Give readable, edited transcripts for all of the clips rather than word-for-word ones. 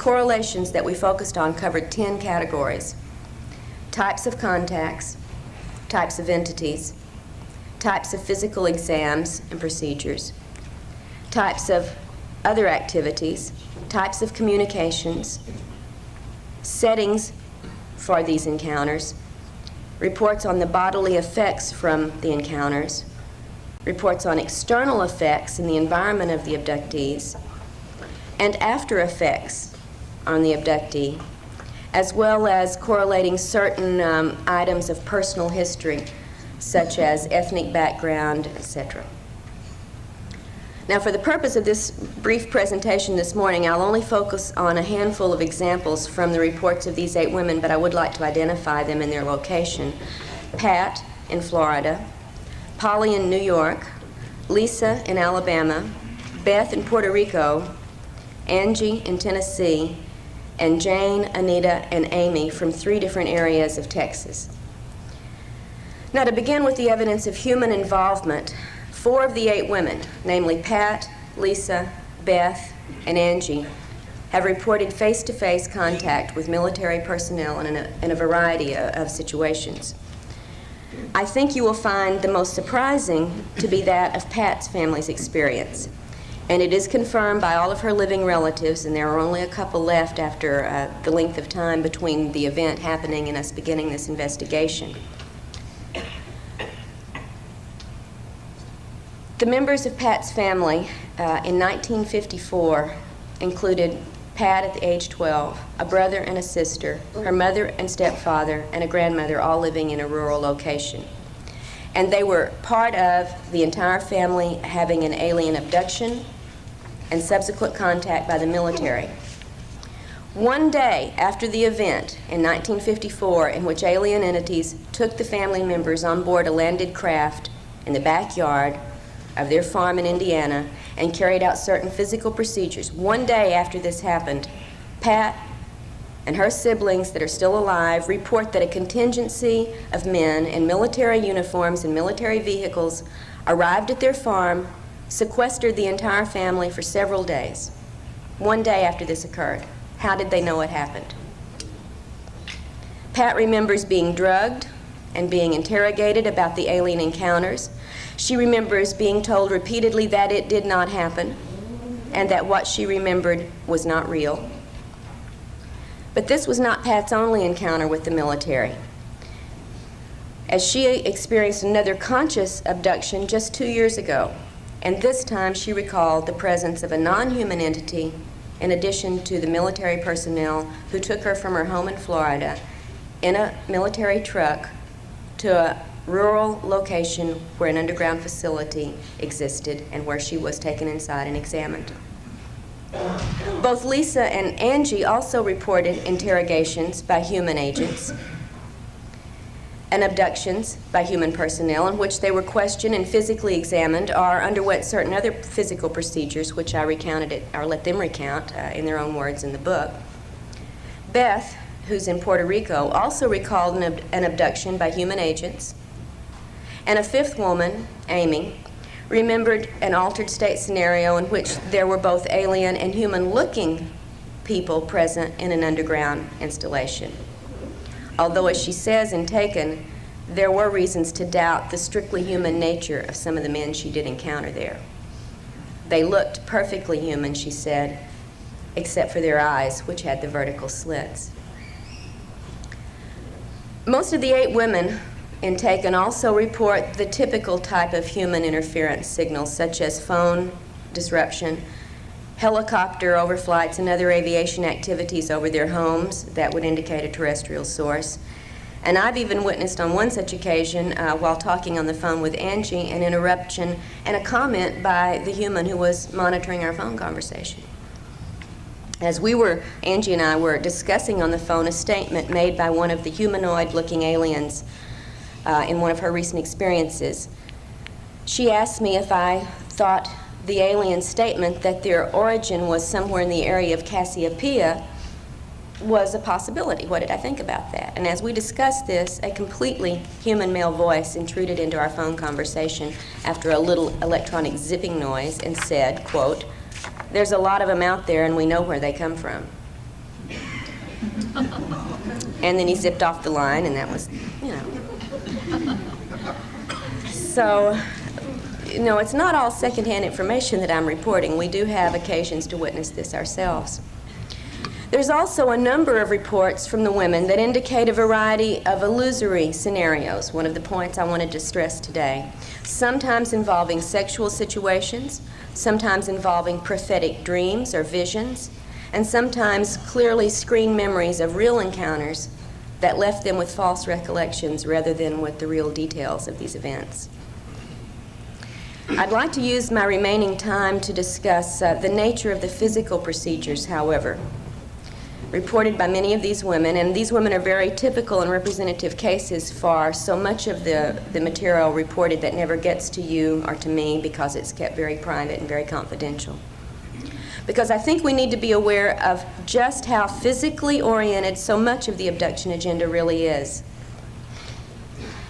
correlations that we focused on covered 10 categories: types of contacts, types of entities, types of physical exams and procedures, types of other activities, types of communications, settings for these encounters, reports on the bodily effects from the encounters, reports on external effects in the environment of the abductees, and after effects on the abductee, as well as correlating certain items of personal history, such as ethnic background, etc. Now, for the purpose of this brief presentation this morning, I'll only focus on a handful of examples from the reports of these 8 women, but I would like to identify them in their location. Pat in Florida, Polly in New York, Lisa in Alabama, Beth in Puerto Rico, Angie in Tennessee, and Jane, Anita, and Amy from 3 different areas of Texas. Now, to begin with the evidence of human involvement, 4 of the 8 women, namely Pat, Lisa, Beth, and Angie, have reported face-to-face contact with military personnel in a variety of situations. I think you will find the most surprising to be that of Pat's family's experience. And it is confirmed by all of her living relatives, and there are only a couple left after the length of time between the event happening and us beginning this investigation. The members of Pat's family in 1954 included Pat at the age 12, a brother and a sister, her mother and stepfather, and a grandmother, all living in a rural location. And they were part of the entire family having an alien abduction and subsequent contact by the military. One day after the event in 1954, in which alien entities took the family members on board a landed craft in the backyard of their farm in Indiana and carried out certain physical procedures, one day after this happened, Pat and her siblings that are still alive report that a contingency of men in military uniforms and military vehicles arrived at their farm, sequestered the entire family for several days. One day after this occurred. How did they know it happened? Pat remembers being drugged and being interrogated about the alien encounters. She remembers being told repeatedly that it did not happen and that what she remembered was not real. But this was not Pat's only encounter with the military, as she experienced another conscious abduction just 2 years ago, and this time she recalled the presence of a non-human entity in addition to the military personnel who took her from her home in Florida in a military truck to a rural location where an underground facility existed and where she was taken inside and examined. Both Lisa and Angie also reported interrogations by human agents and abductions by human personnel in which they were questioned and physically examined or underwent certain other physical procedures, which I recounted or let them recount in their own words in the book. Beth, who's in Puerto Rico, also recalled an abduction by human agents. And a 5th woman, Amy, remembered an altered state scenario in which there were both alien and human-looking people present in an underground installation. Although, as she says in Taken, there were reasons to doubt the strictly human nature of some of the men she did encounter there. They looked perfectly human, she said, except for their eyes, which had the vertical slits. Most of the 8 women in Taken also report the typical type of human interference signals, such as phone disruption, helicopter overflights, and other aviation activities over their homes that would indicate a terrestrial source. And I've even witnessed on one such occasion, while talking on the phone with Angie, an interruption and a comment by the human who was monitoring our phone conversation. As Angie and I were discussing on the phone a statement made by one of the humanoid-looking aliens in one of her recent experiences. She asked me if I thought the alien statement that their origin was somewhere in the area of Cassiopeia was a possibility. What did I think about that? And as we discussed this, a completely human male voice intruded into our phone conversation after a little electronic zipping noise and said, quote, "There's a lot of them out there and we know where they come from." And then he zipped off the line, and that was, you know. So, no, it's not all secondhand information that I'm reporting. We do have occasions to witness this ourselves. There's also a number of reports from the women that indicate a variety of illusory scenarios, one of the points I wanted to stress today, sometimes involving sexual situations, sometimes involving prophetic dreams or visions, and sometimes clearly screened memories of real encounters that left them with false recollections rather than with the real details of these events. I'd like to use my remaining time to discuss the nature of the physical procedures, however, reported by many of these women, and these women are very typical and representative cases for so much of the material reported that never gets to you or to me because it's kept very private and very confidential. Because I think we need to be aware of just how physically oriented so much of the abduction agenda really is.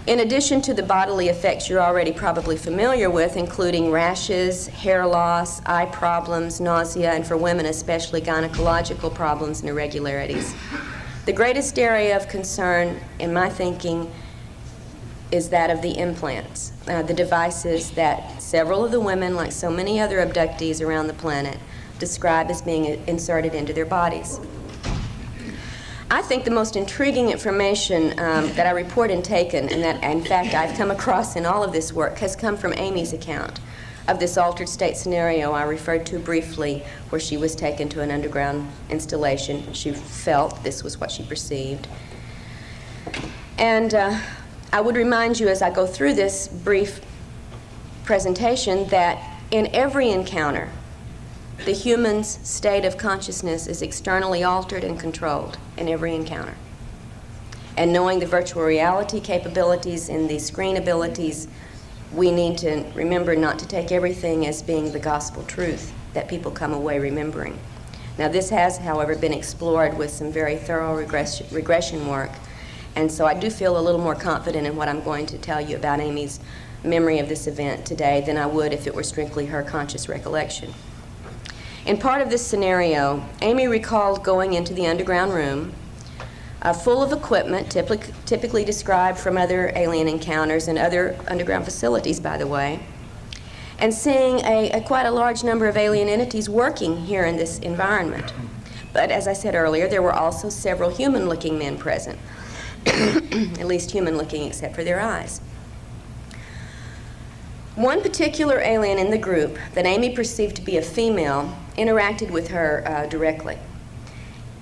In addition to the bodily effects you're already probably familiar with, including rashes, hair loss, eye problems, nausea, and for women especially gynecological problems and irregularities, the greatest area of concern, in my thinking, is that of the implants, the devices that several of the women, like so many other abductees around the planet, describe as being inserted into their bodies. I think the most intriguing information that I report and taken, and that in fact I've come across in all of this work, has come from Amy's account of this altered state scenario I referred to briefly, where she was taken to an underground installation. She felt this was what she perceived. And I would remind you as I go through this brief presentation that in every encounter, the human's state of consciousness is externally altered and controlled in every encounter. And knowing the virtual reality capabilities and the screen abilities, we need to remember not to take everything as being the gospel truth that people come away remembering. Now this has, however, been explored with some very thorough regression work, and so I do feel a little more confident in what I'm going to tell you about Amy's memory of this event today than I would if it were strictly her conscious recollection. In part of this scenario, Amy recalled going into the underground room, full of equipment typically described from other alien encounters and other underground facilities, by the way, and seeing quite a large number of alien entities working here in this environment. But as I said earlier, there were also several human-looking men present, at least human-looking except for their eyes. One particular alien in the group that Amy perceived to be a female interacted with her directly.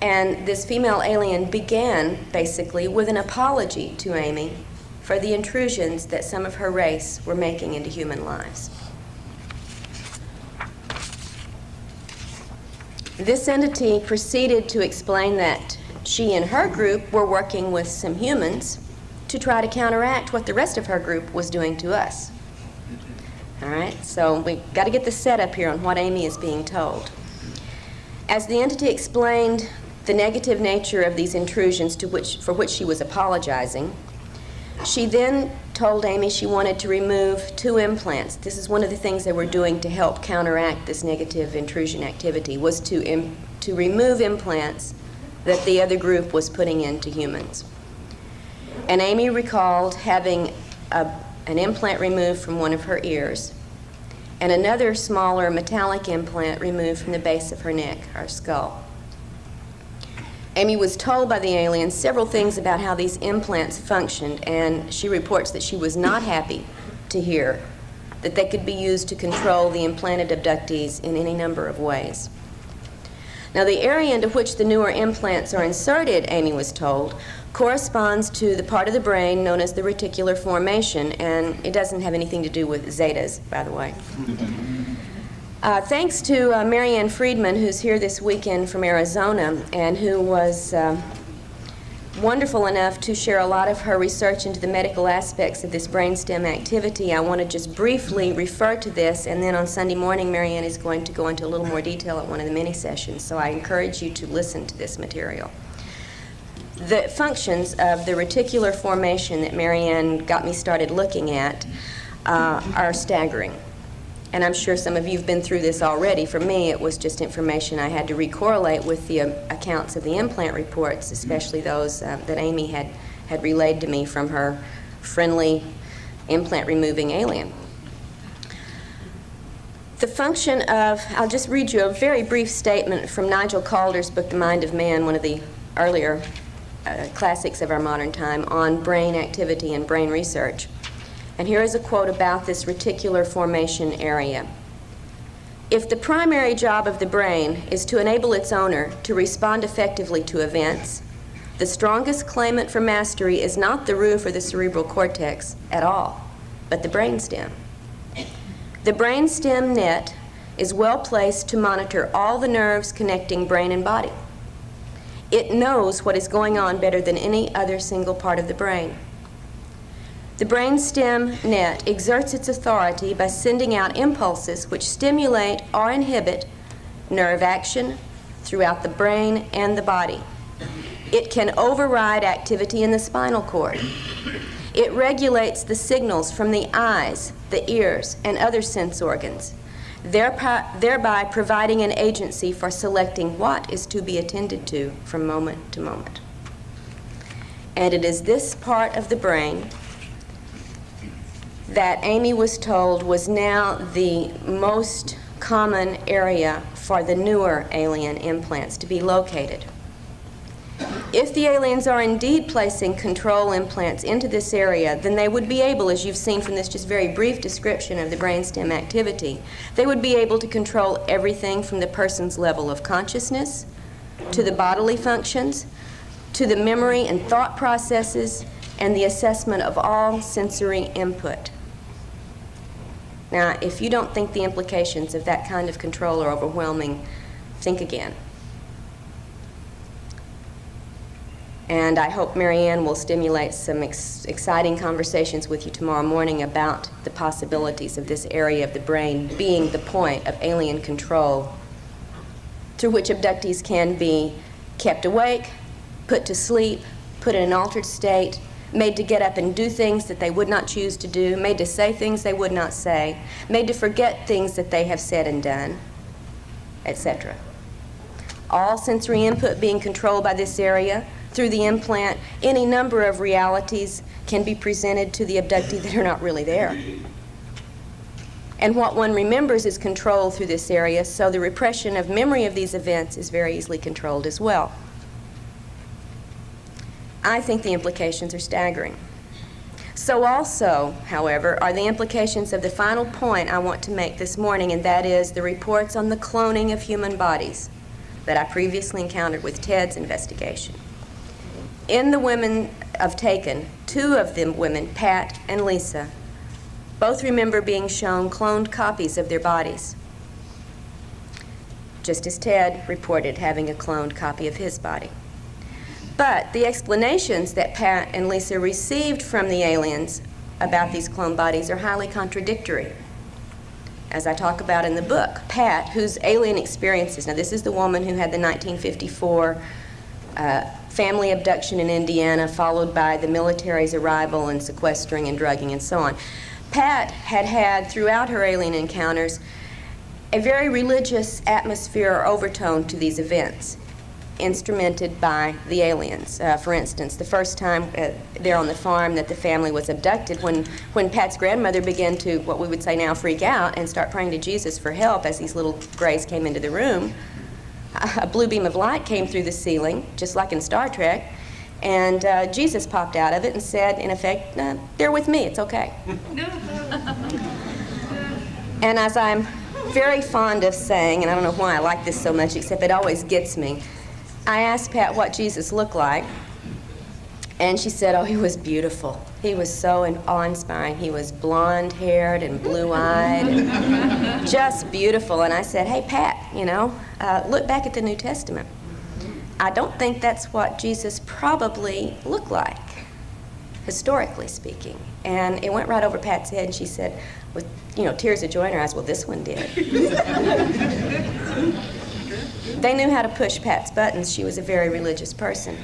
And this female alien began, basically, with an apology to Amy for the intrusions that some of her race were making into human lives. This entity proceeded to explain that she and her group were working with some humans to try to counteract what the rest of her group was doing to us. All right, so we've got to get the setup here on what Amy is being told. As the entity explained the negative nature of these intrusions for which she was apologizing, she then told Amy she wanted to remove 2 implants. This is one of the things they were doing to help counteract this negative intrusion activity, was to remove implants that the other group was putting into humans. And Amy recalled having an implant removed from one of her ears, and another smaller metallic implant removed from the base of her neck, or skull. Amy was told by the alien several things about how these implants functioned, and she reports that she was not happy to hear that they could be used to control the implanted abductees in any number of ways. Now, the area into which the newer implants are inserted, Amy was told, corresponds to the part of the brain known as the reticular formation, and it doesn't have anything to do with zetas, by the way. Thanks to Marianne Friedman, who's here this weekend from Arizona, and who was wonderful enough to share a lot of her research into the medical aspects of this brainstem activity, I want to just briefly refer to this, and then on Sunday morning, Marianne is going to go into a little more detail at one of the mini sessions, so I encourage you to listen to this material. The functions of the reticular formation that Marianne got me started looking at are staggering. And I'm sure some of you have been through this already. For me, it was just information I had to recorrelate with the accounts of the implant reports, especially those that Amy had relayed to me from her friendly implant-removing alien. The function of, I'll just read you a very brief statement from Nigel Calder's book, The Mind of Man, one of the earlier classics of our modern time, on brain activity and brain research. And here is a quote about this reticular formation area. If the primary job of the brain is to enable its owner to respond effectively to events, the strongest claimant for mastery is not the roof or the cerebral cortex at all, but the brainstem. The brainstem net is well placed to monitor all the nerves connecting brain and body. It knows what is going on better than any other single part of the brain. The brainstem net exerts its authority by sending out impulses which stimulate or inhibit nerve action throughout the brain and the body. It can override activity in the spinal cord. It regulates the signals from the eyes, the ears, and other sense organs, thereby providing an agency for selecting what is to be attended to from moment to moment. And it is this part of the brain that Amy was told was now the most common area for the newer alien implants to be located. If the aliens are indeed placing control implants into this area, then they would be able, as you've seen from this just very brief description of the brainstem activity, they would be able to control everything from the person's level of consciousness, to the bodily functions, to the memory and thought processes, and the assessment of all sensory input. Now, if you don't think the implications of that kind of control are overwhelming, think again. And I hope Marianne will stimulate some exciting conversations with you tomorrow morning about the possibilities of this area of the brain being the point of alien control through which abductees can be kept awake, put to sleep, put in an altered state, made to get up and do things that they would not choose to do, made to say things they would not say, made to forget things that they have said and done, etc. All sensory input being controlled by this area. Through the implant, any number of realities can be presented to the abductee that are not really there. And what one remembers is controlled through this area, so the repression of memory of these events is very easily controlled as well. I think the implications are staggering. So also, however, are the implications of the final point I want to make this morning, and that is the reports on the cloning of human bodies that I previously encountered with Ted's investigation. In the women of Taken, two of them women, Pat and Lisa, both remember being shown cloned copies of their bodies, just as Ted reported having a cloned copy of his body. But the explanations that Pat and Lisa received from the aliens about these cloned bodies are highly contradictory. As I talk about in the book, Pat, whose alien experiences, now this is the woman who had the 1954 family abduction in Indiana, followed by the military's arrival and sequestering and drugging and so on. Pat had had, throughout her alien encounters, a very religious atmosphere or overtone to these events, instrumented by the aliens. For instance, the first time there on the farm that the family was abducted, when Pat's grandmother began to, what we would say now, freak out and start praying to Jesus for help as these little grays came into the room, a blue beam of light came through the ceiling, just like in Star Trek, and Jesus popped out of it and said, in effect, they're with me, it's okay. And as I'm very fond of saying, and I don't know why I like this so much, except it always gets me, I asked Pat what Jesus looked like, and she said, oh, he was beautiful. He was so awe-inspiring. He was blonde-haired and blue-eyed, and just beautiful. And I said, hey, Pat, you know, look back at the New Testament. I don't think that's what Jesus probably looked like, historically speaking. And it went right over Pat's head, and she said, with, you know, tears of joy in her eyes, well, this one did. They knew how to push Pat's buttons. She was a very religious person.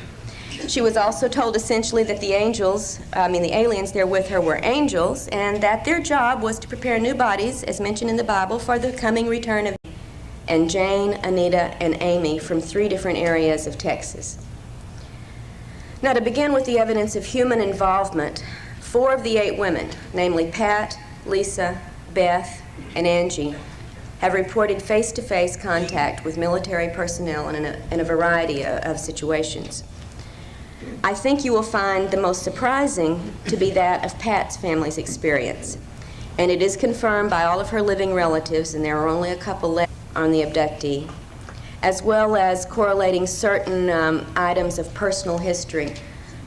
She was also told essentially that the aliens there with her were angels, and that their job was to prepare new bodies, as mentioned in the Bible, for the coming return of and Jane, Anita, and Amy from 3 different areas of Texas. Now, to begin with the evidence of human involvement, 4 of the 8 women, namely Pat, Lisa, Beth, and Angie, have reported face-to-face contact with military personnel in a variety of situations. I think you will find the most surprising to be that of Pat's family's experience, and it is confirmed by all of her living relatives, and there are only a couple left on the abductee, as well as correlating certain items of personal history,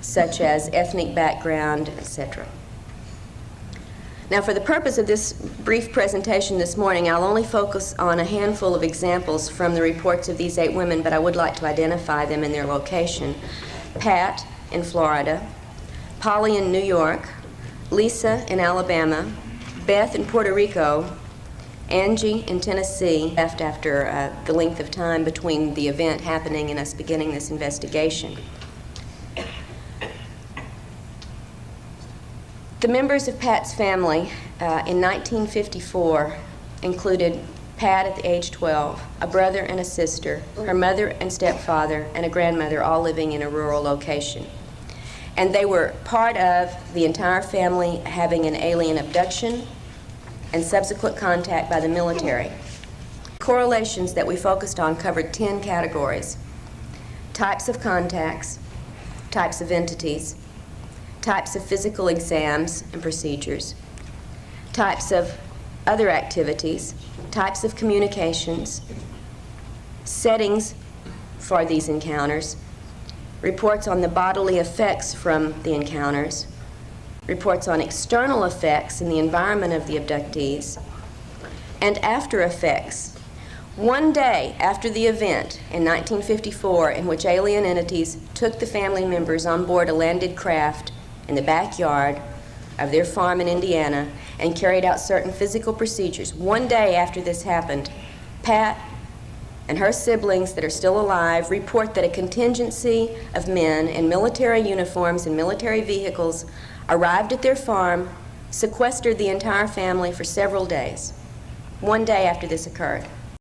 such as ethnic background, etc. Now, for the purpose of this brief presentation this morning, I'll only focus on a handful of examples from the reports of these 8 women, but I would like to identify them in their location. Pat in Florida, Polly in New York, Lisa in Alabama, Beth in Puerto Rico, Angie in Tennessee, left after the length of time between the event happening and us beginning this investigation. The members of Pat's family in 1954 included Pat at the age 12, a brother and a sister, her mother and stepfather, and a grandmother, all living in a rural location. And they were part of the entire family having an alien abduction and subsequent contact by the military. Correlations that we focused on covered 10 categories: types of contacts, types of entities, types of physical exams and procedures, types of other activities, types of communications, settings for these encounters, reports on the bodily effects from the encounters, reports on external effects in the environment of the abductees, and after effects. One day after the event in 1954 in which alien entities took the family members on board a landed craft in the backyard of their farm in Indiana and carried out certain physical procedures. One day after this happened, Pat and her siblings that are still alive report that a contingency of men in military uniforms and military vehicles arrived at their farm, sequestered the entire family for several days. One day after this occurred.